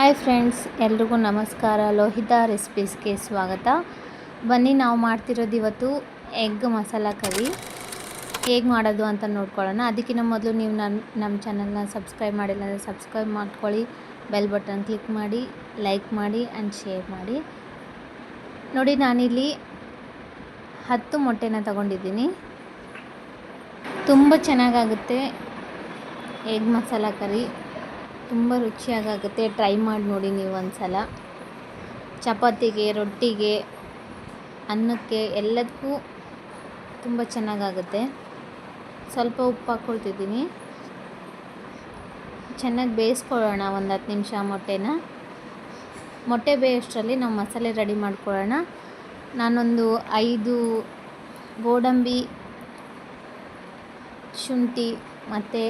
Hi friends, ಎಲ್ರಿಗೂ ನಮಸ್ಕಾರ. ಲೋಹಿತಾ ರೆಸಿಪೀಸ್ಗೆ ಸ್ವಾಗತ. ಬನ್ನಿ, ನಾವು ಮಾಡ್ತಿರೋದು ಇವತ್ತು ಎಗ್ ಮಸಾಲ ಕರಿ. ಹೇಗೆ ಮಾಡೋದು ಅಂತ ನೋಡ್ಕೊಳ್ಳೋಣ. ಅದಕ್ಕಿಂತ ಮೊದಲು ನೀವು ನಮ್ಮ ಚಾನಲ್ನ ಸಬ್ಸ್ಕ್ರೈಬ್ ಮಾಡಿಲ್ಲ ಅಂದರೆ ಸಬ್ಸ್ಕ್ರೈಬ್ ಮಾಡ್ಕೊಳ್ಳಿ, ಬೆಲ್ ಬಟನ್ ಕ್ಲಿಕ್ ಮಾಡಿ, ಲೈಕ್ ಮಾಡಿ ಆ್ಯಂಡ್ ಶೇರ್ ಮಾಡಿ. ನೋಡಿ, ನಾನಿಲ್ಲಿ 10 ಮೊಟ್ಟೆನ ತಗೊಂಡಿದ್ದೀನಿ. ತುಂಬ ಚೆನ್ನಾಗಾಗುತ್ತೆ ಎಗ್ ಮಸಾಲ ಕರಿ, ತುಂಬ ರುಚಿಯಾಗುತ್ತೆ. ಟ್ರೈ ಮಾಡಿ ನೋಡಿ ನೀವು ಒಂದ್ಸಲ. ಚಪಾತಿಗೆ, ರೊಟ್ಟಿಗೆ, ಅನ್ನಕ್ಕೆ ಎಲ್ಲದಕ್ಕೂ ತುಂಬ ಚೆನ್ನಾಗಾಗುತ್ತೆ. ಸ್ವಲ್ಪ ಉಪ್ಪು ಹಾಕ್ಕೊಳ್ತಿದ್ದೀನಿ. ಚೆನ್ನಾಗಿ ಬೇಯಿಸ್ಕೊಳ್ಳೋಣ ಒಂದು 10 ನಿಮಿಷ ಮೊಟ್ಟೆನ. ಮೊಟ್ಟೆ ಬೇಯೋಷ್ಟರಲ್ಲಿ ನಾವು ಮಸಾಲೆ ರೆಡಿ ಮಾಡ್ಕೊಳ್ಳೋಣ. ನಾನೊಂದು 5 ಗೋಡಂಬಿ, ಶುಂಠಿ ಮತ್ತು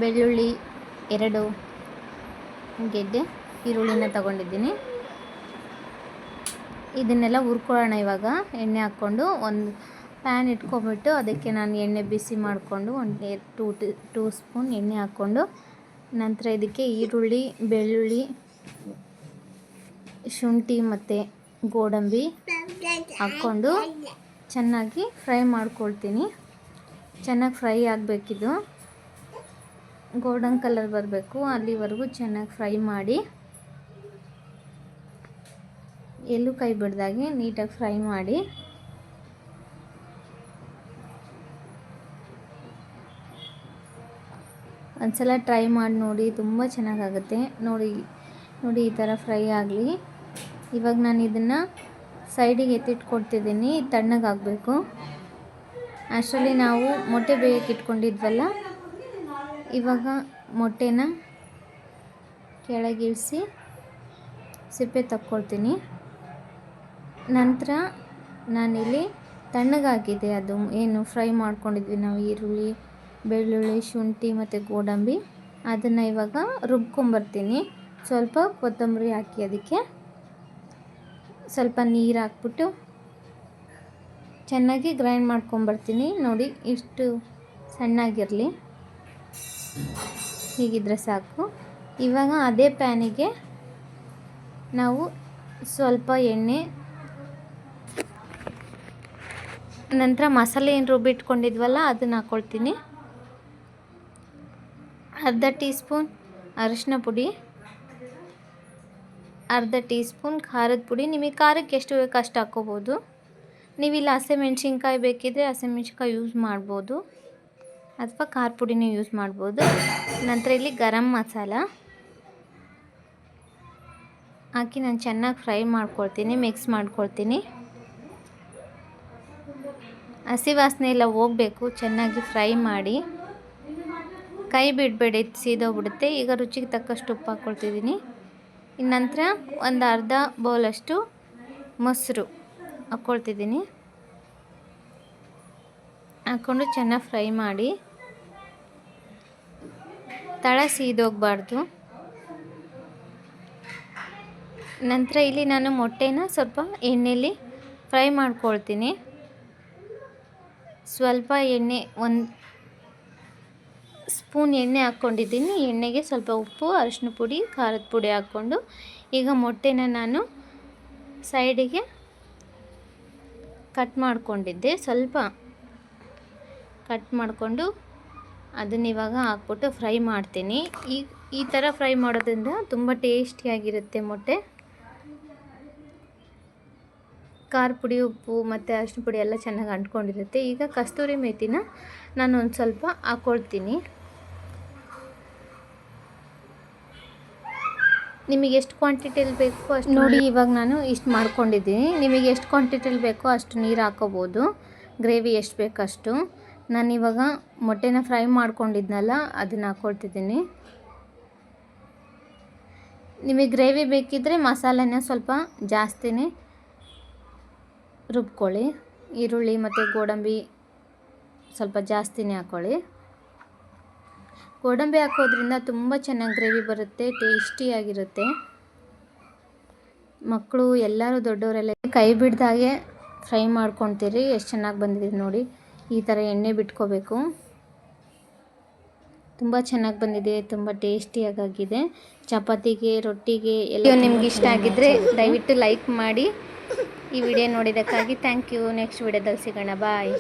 ಬೆಳ್ಳುಳ್ಳಿ, 2 ಗೆಡ್ಡೆ ಈರುಳ್ಳಿನ ತಗೊಂಡಿದ್ದೀನಿ. ಇದನ್ನೆಲ್ಲ ಹುರ್ಕೊಳ್ಳೋಣ. ಇವಾಗ ಎಣ್ಣೆ ಹಾಕ್ಕೊಂಡು ಒಂದು ಪ್ಯಾನ್ ಇಟ್ಕೊಂಬಿಟ್ಟು ಅದಕ್ಕೆ ನಾನು ಎಣ್ಣೆ ಬಿಸಿ ಮಾಡಿಕೊಂಡು ಒಂದು 2 ಸ್ಪೂನ್ ಎಣ್ಣೆ ಹಾಕ್ಕೊಂಡು, ನಂತರ ಇದಕ್ಕೆ ಈರುಳ್ಳಿ, ಬೆಳ್ಳುಳ್ಳಿ, ಶುಂಠಿ ಮತ್ತು ಗೋಡಂಬಿ ಹಾಕ್ಕೊಂಡು ಚೆನ್ನಾಗಿ ಫ್ರೈ ಮಾಡ್ಕೊಳ್ತೀನಿ. ಚೆನ್ನಾಗಿ ಫ್ರೈ ಆಗಬೇಕಿದು, ಗೋಲ್ಡನ್ ಕಲರ್ ಬರಬೇಕು, ಅಲ್ಲಿವರೆಗೂ ಚೆನ್ನಾಗಿ ಫ್ರೈ ಮಾಡಿ, ಎಲ್ಲೂ ಕೈ ಬಿಡ್ದಾಗೆ ನೀಟಾಗಿ ಫ್ರೈ ಮಾಡಿ. ಒಂದ್ಸಲ ಟ್ರೈ ಮಾಡಿ ನೋಡಿ, ತುಂಬ ಚೆನ್ನಾಗಾಗುತ್ತೆ. ನೋಡಿ ಈ ಥರ ಫ್ರೈ ಆಗಲಿ. ಇವಾಗ ನಾನು ಇದನ್ನು ಸೈಡಿಗೆ ಎತ್ತಿಟ್ಕೊಡ್ತಿದ್ದೀನಿ, ತಣ್ಣಗಾಗಬೇಕು. ಅಷ್ಟರಲ್ಲಿ ನಾವು ಮೊಟ್ಟೆ ಬೇಯಕ್ಕೆ ಇಟ್ಕೊಂಡಿದ್ವಲ್ಲ, ಇವಾಗ ಮೊಟ್ಟೆನ ಕೆಳಗಿಳಿಸಿ ಸಿಪ್ಪೆ ತಕ್ಕೊಳ್ತೀನಿ. ನಂತರ ನಾನಿಲ್ಲಿ ತಣ್ಣಗಾಗಿದೆ ಅದು ಏನು ಫ್ರೈ ಮಾಡ್ಕೊಂಡಿದ್ವಿ ನಾವು, ಈರುಳ್ಳಿ, ಬೆಳ್ಳುಳ್ಳಿ, ಶುಂಠಿ ಮತ್ತು ಗೋಡಂಬಿ, ಅದನ್ನು ಇವಾಗ ರುಬ್ಕೊಂಬರ್ತೀನಿ. ಸ್ವಲ್ಪ ಕೊತ್ತಂಬರಿ ಹಾಕಿ ಅದಕ್ಕೆ ಸ್ವಲ್ಪ ನೀರು ಹಾಕ್ಬಿಟ್ಟು ಚೆನ್ನಾಗಿ ಗ್ರೈಂಡ್ ಮಾಡ್ಕೊಂಬರ್ತೀನಿ. ನೋಡಿ, ಇಷ್ಟು ಸಣ್ಣಾಗಿರಲಿ, ಹೀಗಿದ್ರೆ ಸಾಕು. ಇವಾಗ ಅದೇ ಪ್ಯಾನಿಗೆ ನಾವು ಸ್ವಲ್ಪ ಎಣ್ಣೆ, ನಂತರ ಮಸಾಲೆ ಏನು ರುಬ್ಬಿಟ್ಕೊಂಡಿದ್ವಲ್ಲ ಅದನ್ನು ಹಾಕ್ಕೊಳ್ತೀನಿ. ಅರ್ಧ ಟೀ ಸ್ಪೂನ್ ಅರಿಶಿನ ಪುಡಿ, ಅರ್ಧ ಟೀ ಸ್ಪೂನ್ ಖಾರದ ಪುಡಿ. ನಿಮಗೆ ಖಾರಕ್ಕೆ ಎಷ್ಟು ಬೇಕು ಅಷ್ಟು ಹಾಕ್ಕೋಬೋದು. ನೀವಿಲ್ಲ ಹಸಿಮೆಣ್ಸಿನ್ಕಾಯಿ ಬೇಕಿದ್ದರೆ ಹಸಿಮೆಣ್ಸಿನ್ಕಾಯಿ ಯೂಸ್ ಮಾಡ್ಬೋದು, ಅಥವಾ ಖಾರ ಪುಡಿನೂ ಯೂಸ್ ಮಾಡ್ಬೋದು. ನಂತರ ಇಲ್ಲಿ ಗರಂ ಮಸಾಲ ಹಾಕಿ ನಾನು ಚೆನ್ನಾಗಿ ಫ್ರೈ ಮಾಡ್ಕೊಳ್ತೀನಿ, ಮಿಕ್ಸ್ ಮಾಡ್ಕೊಳ್ತೀನಿ. ಹಸಿ ವಾಸನೆ ಎಲ್ಲ ಹೋಗಬೇಕು, ಚೆನ್ನಾಗಿ ಫ್ರೈ ಮಾಡಿ. ಕೈ ಬಿಡಬೇಡಿ, ಸೀದೋಗ್ಬಿಡುತ್ತೆ. ಈಗ ರುಚಿಗೆ ತಕ್ಕಷ್ಟು ಉಪ್ಪು ಹಾಕ್ಕೊಳ್ತಿದ್ದೀನಿ. ಇನ್ನು ನಂತರ ಒಂದು ಅರ್ಧ ಬೌಲಷ್ಟು ಮೊಸರು ಹಾಕ್ಕೊಳ್ತಿದ್ದೀನಿ. ಹಾಕ್ಕೊಂಡು ಚೆನ್ನಾಗಿ ಫ್ರೈ ಮಾಡಿ, ತಳ ಸೀದೋಗಬಾರ್ದು. ನಂತರ ಇಲ್ಲಿ ನಾನು ಮೊಟ್ಟೆನ ಸ್ವಲ್ಪ ಎಣ್ಣೆಯಲ್ಲಿ ಫ್ರೈ ಮಾಡ್ಕೊಳ್ತೀನಿ. ಸ್ವಲ್ಪ ಎಣ್ಣೆ, 1 ಸ್ಪೂನ್ ಎಣ್ಣೆ ಹಾಕ್ಕೊಂಡಿದ್ದೀನಿ. ಎಣ್ಣೆಗೆ ಸ್ವಲ್ಪ ಉಪ್ಪು, ಅರಿಶಿನ ಪುಡಿ, ಖಾರದ ಪುಡಿ ಹಾಕ್ಕೊಂಡು ಈಗ ಮೊಟ್ಟೆನ ನಾನು ಸೈಡಿಗೆ ಕಟ್ ಮಾಡ್ಕೊಂಡಿದ್ದೆ, ಸ್ವಲ್ಪ ಕಟ್ ಮಾಡಿಕೊಂಡು ಅದನ್ನ ಇವಾಗ ಹಾಕ್ಬಿಟ್ಟು ಫ್ರೈ ಮಾಡ್ತೀನಿ. ಈ ಥರ ಫ್ರೈ ಮಾಡೋದ್ರಿಂದ ತುಂಬ ಟೇಸ್ಟಿಯಾಗಿರುತ್ತೆ ಮೊಟ್ಟೆ. ಖಾರ ಪುಡಿ, ಉಪ್ಪು ಮತ್ತು ಅರಿಶಿನ ಪುಡಿ ಎಲ್ಲ ಚೆನ್ನಾಗಿ ಅಂಟ್ಕೊಂಡಿರುತ್ತೆ. ಈಗ ಕಸ್ತೂರಿ ಮೇಥಿನ ನಾನು ಒಂದು ಸ್ವಲ್ಪ ಹಾಕ್ಕೊಳ್ತೀನಿ. ನಿಮಗೆ ಎಷ್ಟು ಕ್ವಾಂಟಿಟಿಯಲ್ಲಿ ಬೇಕೋ ಅಷ್ಟು ನೋಡಿ. ಇವಾಗ ನಾನು ಇಷ್ಟು ಮಾಡ್ಕೊಂಡಿದ್ದೀನಿ. ನಿಮಗೆ ಎಷ್ಟು ಕ್ವಾಂಟಿಟಿಯಲ್ಲಿ ಬೇಕೋ ಅಷ್ಟು ನೀರು ಹಾಕ್ಕೋಬೋದು, ಗ್ರೇವಿ ಎಷ್ಟು ಬೇಕಷ್ಟು. ನಾನಿವಾಗ ಮೊಟ್ಟೆನ ಫ್ರೈ ಮಾಡ್ಕೊಂಡಿದ್ನಲ್ಲ ಅದನ್ನು ಹಾಕ್ಕೊಳ್ತಿದ್ದೀನಿ. ನಿಮಗೆ ಗ್ರೇವಿ ಬೇಕಿದ್ದರೆ ಮಸಾಲೆನ ಸ್ವಲ್ಪ ಜಾಸ್ತಿನೇ ರುಬ್ಕೊಳ್ಳಿ. ಈರುಳ್ಳಿ ಮತ್ತು ಗೋಡಂಬಿ ಸ್ವಲ್ಪ ಜಾಸ್ತಿನೇ ಹಾಕ್ಕೊಳ್ಳಿ. ಗೋಡಂಬಿ ಹಾಕೋದ್ರಿಂದ ತುಂಬ ಚೆನ್ನಾಗಿ ಗ್ರೇವಿ ಬರುತ್ತೆ, ಟೇಸ್ಟಿಯಾಗಿರುತ್ತೆ. ಮಕ್ಕಳು ಎಲ್ಲರೂ ದೊಡ್ಡವರೆಲ್ಲ ಕೈ ಬಿಡ್ದಾಗೆ ಫ್ರೈ ಮಾಡ್ಕೊತೀರಿ. ಎಷ್ಟು ಚೆನ್ನಾಗಿ ಬಂದಿದೆ ನೋಡಿ. ಈ ಥರ ಎಣ್ಣೆ ಬಿಟ್ಕೋಬೇಕು. ತುಂಬ ಚೆನ್ನಾಗಿ ಬಂದಿದೆ, ತುಂಬ ಟೇಸ್ಟಿಯಾಗಿದೆ. ಚಪಾತಿಗೆ, ರೊಟ್ಟಿಗೆ ಎಲ್ಲ ನಿಮ್ಗೆ ಇಷ್ಟ ಆಗಿದ್ದರೆ ದಯವಿಟ್ಟು ಲೈಕ್ ಮಾಡಿ. ಈ ವಿಡಿಯೋ ನೋಡಿದ್ದಕ್ಕಾಗಿ ಥ್ಯಾಂಕ್ ಯು. ನೆಕ್ಸ್ಟ್ ವಿಡಿಯೋದಲ್ಲಿ ಸಿಗೋಣ. ಬಾಯ್.